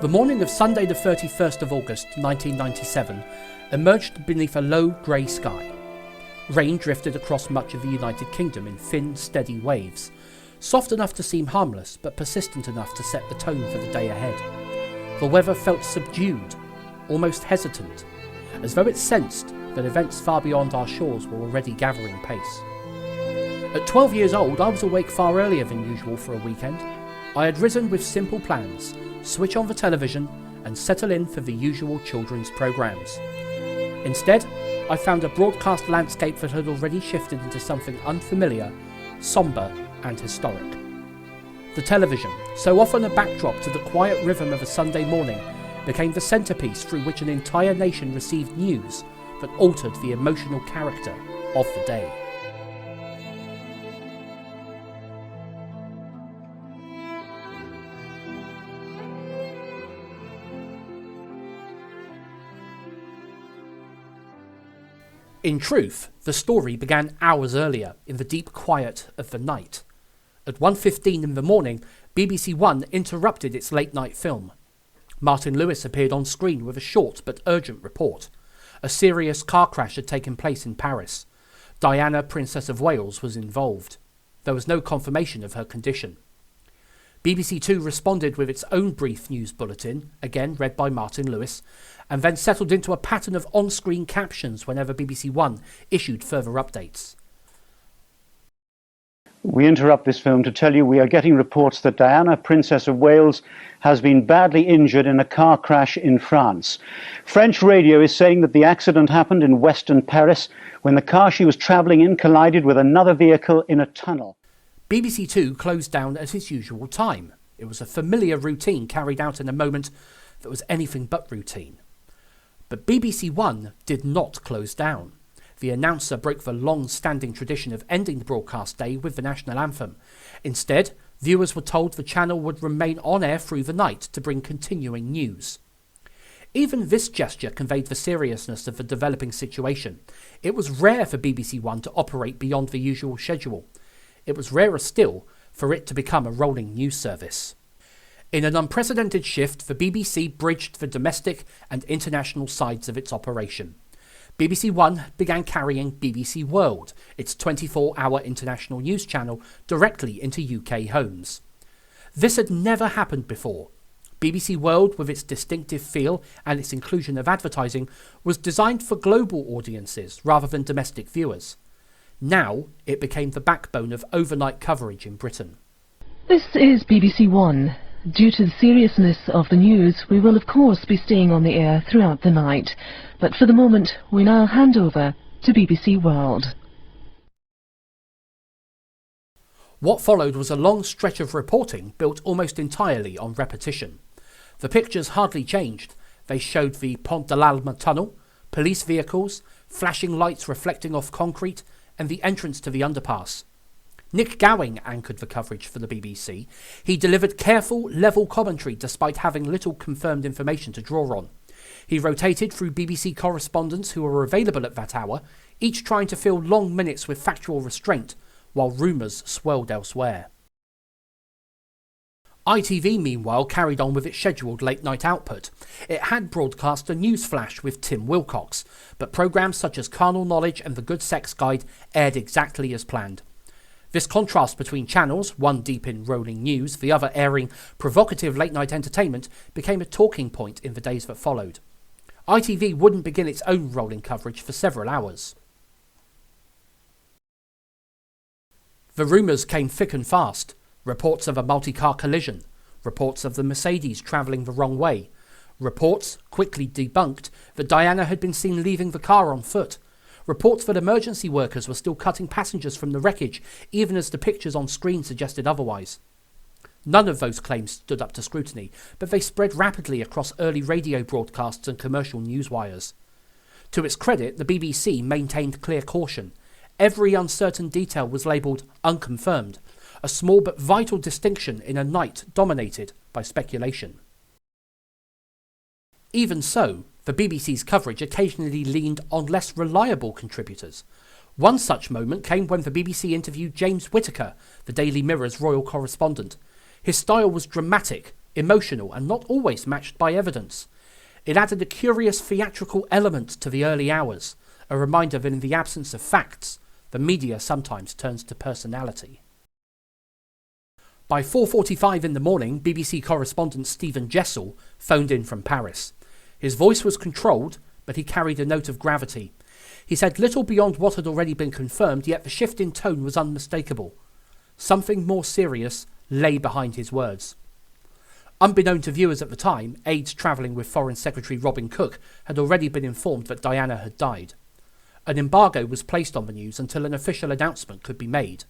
The morning of Sunday the 31st of August 1997 emerged beneath a low grey sky. Rain drifted across much of the United Kingdom in thin, steady waves, soft enough to seem harmless but persistent enough to set the tone for the day ahead. The weather felt subdued, almost hesitant, as though it sensed that events far beyond our shores were already gathering pace. At 12 years old, I was awake far earlier than usual for a weekend. I had risen with simple plans: switch on the television and settle in for the usual children's programmes. Instead, I found a broadcast landscape that had already shifted into something unfamiliar, sombre and historic. The television, so often a backdrop to the quiet rhythm of a Sunday morning, became the centrepiece through which an entire nation received news that altered the emotional character of the day. In truth, the story began hours earlier, in the deep quiet of the night. At 1:15 in the morning, BBC One interrupted its late-night film. Martin Lewis appeared on screen with a short but urgent report. A serious car crash had taken place in Paris. Diana, Princess of Wales, was involved. There was no confirmation of her condition. BBC Two responded with its own brief news bulletin, again read by Martin Lewis, and then settled into a pattern of on-screen captions whenever BBC One issued further updates. We interrupt this film to tell you we are getting reports that Diana, Princess of Wales, has been badly injured in a car crash in France. French radio is saying that the accident happened in western Paris when the car she was travelling in collided with another vehicle in a tunnel. BBC Two closed down at its usual time. It was a familiar routine carried out in a moment that was anything but routine. But BBC One did not close down. The announcer broke the long-standing tradition of ending the broadcast day with the national anthem. Instead, viewers were told the channel would remain on air through the night to bring continuing news. Even this gesture conveyed the seriousness of the developing situation. It was rare for BBC One to operate beyond the usual schedule. It was rarer still for it to become a rolling news service. In an unprecedented shift, the BBC bridged the domestic and international sides of its operation. BBC One began carrying BBC World, its 24-hour international news channel, directly into UK homes. This had never happened before. BBC World, with its distinctive feel and its inclusion of advertising, was designed for global audiences rather than domestic viewers. Now, it became the backbone of overnight coverage in Britain. This is BBC One. Due to the seriousness of the news, we will of course be staying on the air throughout the night. But for the moment, we now hand over to BBC World. What followed was a long stretch of reporting built almost entirely on repetition. The pictures hardly changed. They showed the Pont de l'Alma tunnel, police vehicles, flashing lights reflecting off concrete, and the entrance to the underpass. Nick Gowing anchored the coverage for the BBC. He delivered careful, level commentary despite having little confirmed information to draw on. He rotated through BBC correspondents who were available at that hour, each trying to fill long minutes with factual restraint, while rumours swirled elsewhere. ITV, meanwhile, carried on with its scheduled late-night output. It had broadcast a news flash with Tim Wilcox, but programmes such as Carnal Knowledge and The Good Sex Guide aired exactly as planned. This contrast between channels, one deep in rolling news, the other airing provocative late-night entertainment, became a talking point in the days that followed. ITV wouldn't begin its own rolling coverage for several hours. The rumours came thick and fast. Reports of a multi-car collision, reports of the Mercedes travelling the wrong way, reports, quickly debunked, that Diana had been seen leaving the car on foot, reports that emergency workers were still cutting passengers from the wreckage, even as the pictures on screen suggested otherwise. None of those claims stood up to scrutiny, but they spread rapidly across early radio broadcasts and commercial newswires. To its credit, the BBC maintained clear caution. Every uncertain detail was labelled unconfirmed, a small but vital distinction in a night dominated by speculation. Even so, the BBC's coverage occasionally leaned on less reliable contributors. One such moment came when the BBC interviewed James Whittaker, the Daily Mirror's royal correspondent. His style was dramatic, emotional and not always matched by evidence. It added a curious theatrical element to the early hours, a reminder that in the absence of facts, the media sometimes turns to personality. By 4:45 in the morning, BBC correspondent Stephen Jessel phoned in from Paris. His voice was controlled, but he carried a note of gravity. He said little beyond what had already been confirmed, yet the shift in tone was unmistakable. Something more serious lay behind his words. Unbeknown to viewers at the time, aides travelling with Foreign Secretary Robin Cook had already been informed that Diana had died. An embargo was placed on the news until an official announcement could be made.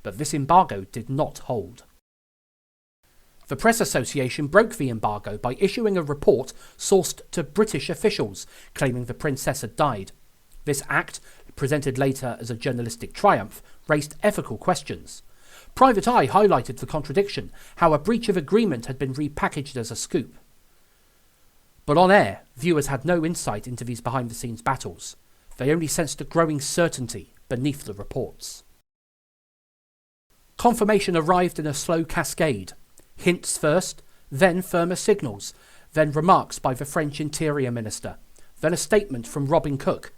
But this embargo did not hold. The Press Association broke the embargo by issuing a report sourced to British officials claiming the princess had died. This act, presented later as a journalistic triumph, raised ethical questions. Private Eye highlighted the contradiction, how a breach of agreement had been repackaged as a scoop. But on air, viewers had no insight into these behind-the-scenes battles. They only sensed a growing certainty beneath the reports. Confirmation arrived in a slow cascade. Hints first, then firmer signals, then remarks by the French Interior Minister, then a statement from Robin Cook.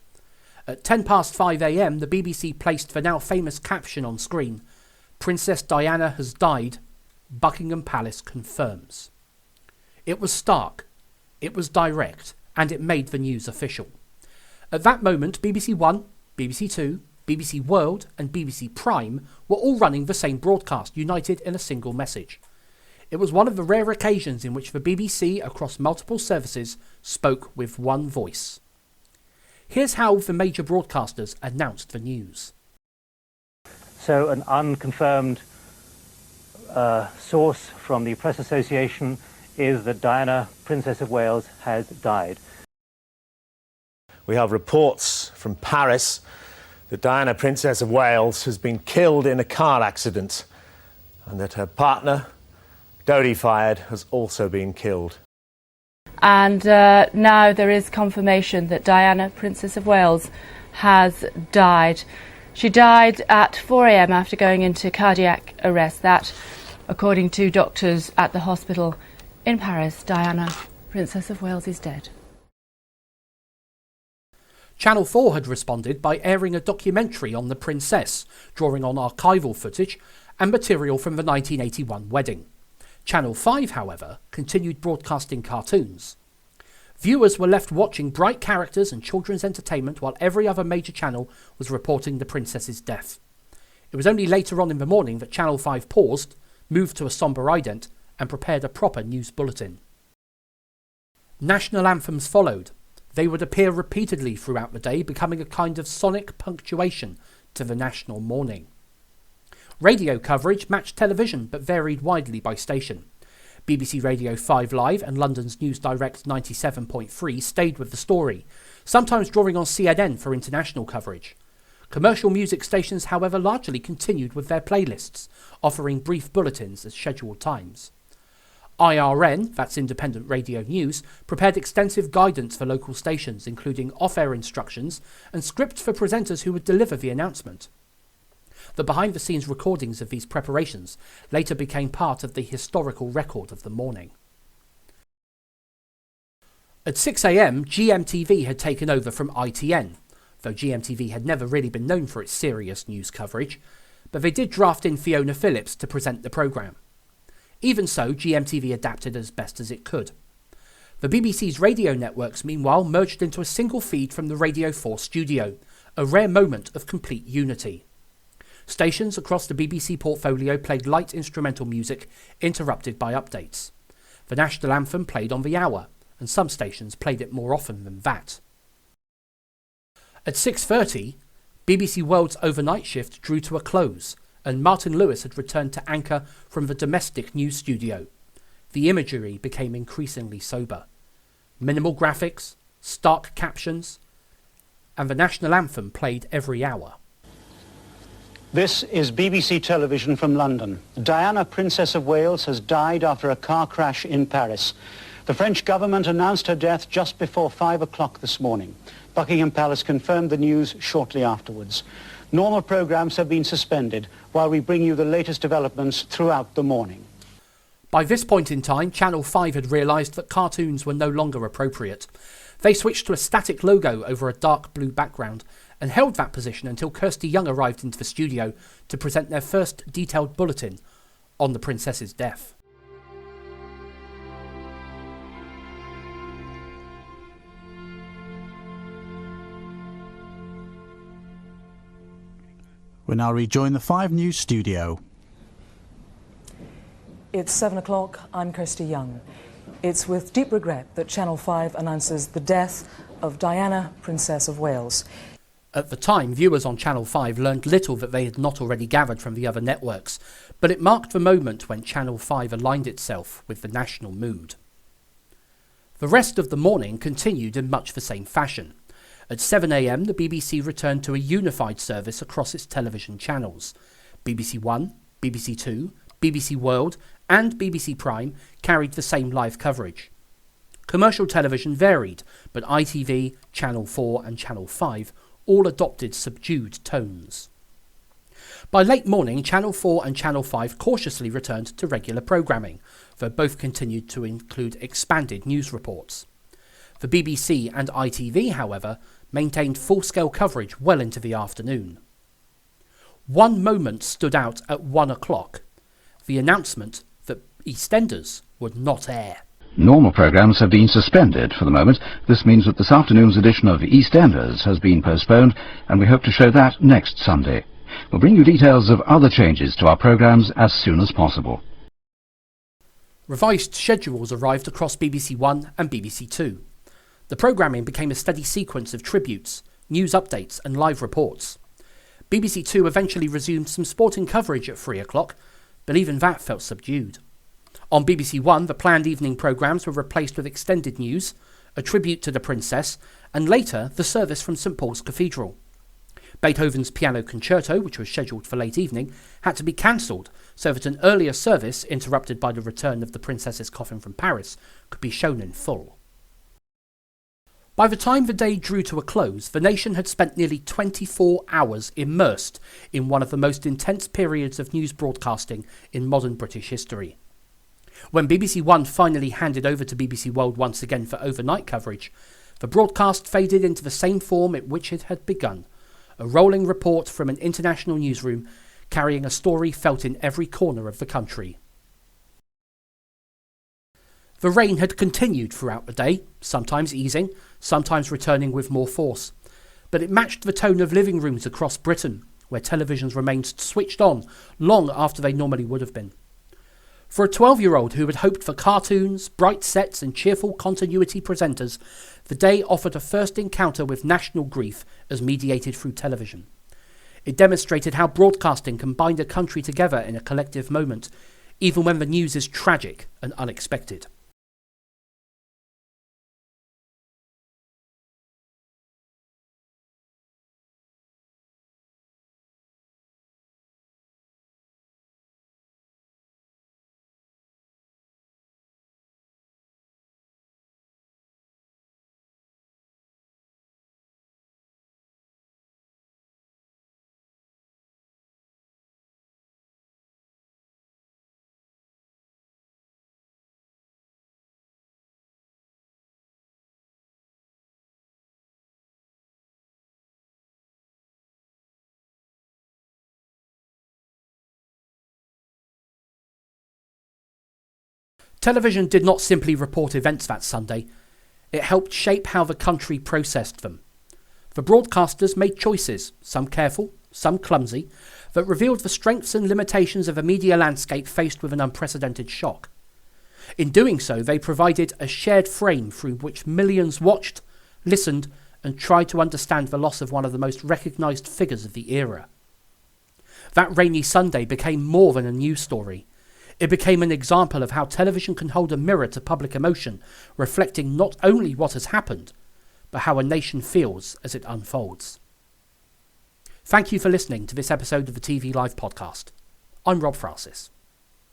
At 5:10 a.m, the BBC placed the now famous caption on screen, "Princess Diana has died. Buckingham Palace confirms." It was stark, it was direct, and it made the news official. At that moment, BBC One, BBC Two, BBC World and BBC Prime were all running the same broadcast, united in a single message. It was one of the rare occasions in which the BBC, across multiple services, spoke with one voice. Here's how the major broadcasters announced the news. So an unconfirmed source from the Press Association is that Diana, Princess of Wales, has died. We have reports from Paris that Diana, Princess of Wales, has been killed in a car accident and that her partner, Dodi Fayed, has also been killed. And now there is confirmation that Diana, Princess of Wales, has died. She died at 4 a.m. after going into cardiac arrest. That, according to doctors at the hospital in Paris, Diana, Princess of Wales, is dead. Channel 4 had responded by airing a documentary on the princess, drawing on archival footage and material from the 1981 wedding. Channel 5, however, continued broadcasting cartoons. Viewers were left watching bright characters and children's entertainment while every other major channel was reporting the princess's death. It was only later on in the morning that Channel 5 paused, moved to a sombre ident and prepared a proper news bulletin. National anthems followed. They would appear repeatedly throughout the day, becoming a kind of sonic punctuation to the national mourning. Radio coverage matched television but varied widely by station. BBC Radio 5 Live and London's News Direct 97.3 stayed with the story, sometimes drawing on CNN for international coverage. Commercial music stations, however, largely continued with their playlists, offering brief bulletins at scheduled times. IRN, that's Independent Radio News, prepared extensive guidance for local stations, including off-air instructions and scripts for presenters who would deliver the announcement. The behind-the-scenes recordings of these preparations later became part of the historical record of the morning. At 6 a.m, GMTV had taken over from ITN, though GMTV had never really been known for its serious news coverage, but they did draft in Fiona Phillips to present the programme. Even so, GMTV adapted as best as it could. The BBC's radio networks, meanwhile, merged into a single feed from the Radio 4 studio, a rare moment of complete unity. Stations across the BBC portfolio played light instrumental music, interrupted by updates. The national anthem played on the hour, and some stations played it more often than that. At 6:30, BBC World's overnight shift drew to a close, and Martin Lewis had returned to anchor from the domestic news studio. The imagery became increasingly sober. Minimal graphics, stark captions, and the national anthem played every hour. This is BBC Television from London. Diana, Princess of Wales, has died after a car crash in Paris. The French government announced her death just before 5 o'clock this morning. Buckingham Palace confirmed the news shortly afterwards. Normal programmes have been suspended while we bring you the latest developments throughout the morning. By this point in time, Channel 5 had realised that cartoons were no longer appropriate. They switched to a static logo over a dark blue background and held that position until Kirsty Young arrived into the studio to present their first detailed bulletin on the princess's death. We now rejoin the 5 News studio. It's 7 o'clock. I'm Kirsty Young. It's with deep regret that Channel 5 announces the death of Diana, Princess of Wales. At the time, viewers on Channel 5 learned little that they had not already gathered from the other networks, but it marked the moment when Channel 5 aligned itself with the national mood. The rest of the morning continued in much the same fashion. At 7 a.m, the BBC returned to a unified service across its television channels. BBC One, BBC Two, BBC World and BBC Prime carried the same live coverage. Commercial television varied, but ITV, Channel 4 and Channel 5 all adopted subdued tones. By late morning, Channel 4 and Channel 5 cautiously returned to regular programming, though both continued to include expanded news reports. The BBC and ITV, however, maintained full-scale coverage well into the afternoon. One moment stood out at 1 o'clock, the announcement that EastEnders would not air. Normal programmes have been suspended for the moment. This means that this afternoon's edition of EastEnders has been postponed, and we hope to show that next Sunday. We'll bring you details of other changes to our programmes as soon as possible. Revised schedules arrived across BBC One and BBC Two. The programming became a steady sequence of tributes, news updates and live reports. BBC Two eventually resumed some sporting coverage at 3 o'clock, but even that felt subdued. On BBC One, the planned evening programmes were replaced with extended news, a tribute to the princess, and later the service from St Paul's Cathedral. Beethoven's Piano Concerto, which was scheduled for late evening, had to be cancelled so that an earlier service, interrupted by the return of the princess's coffin from Paris, could be shown in full. By the time the day drew to a close, the nation had spent nearly 24 hours immersed in one of the most intense periods of news broadcasting in modern British history. When BBC One finally handed over to BBC World once again for overnight coverage, the broadcast faded into the same form in which it had begun, a rolling report from an international newsroom carrying a story felt in every corner of the country. The rain had continued throughout the day, sometimes easing, sometimes returning with more force, but it matched the tone of living rooms across Britain, where televisions remained switched on long after they normally would have been. For a 12-year-old who had hoped for cartoons, bright sets and cheerful continuity presenters, the day offered a first encounter with national grief as mediated through television. It demonstrated how broadcasting can bind a country together in a collective moment, even when the news is tragic and unexpected. Television did not simply report events that Sunday, it helped shape how the country processed them. The broadcasters made choices, some careful, some clumsy, that revealed the strengths and limitations of a media landscape faced with an unprecedented shock. In doing so, they provided a shared frame through which millions watched, listened, and tried to understand the loss of one of the most recognised figures of the era. That rainy Sunday became more than a news story. It became an example of how television can hold a mirror to public emotion, reflecting not only what has happened, but how a nation feels as it unfolds. Thank you for listening to this episode of the TV Live podcast. I'm Rob Francis.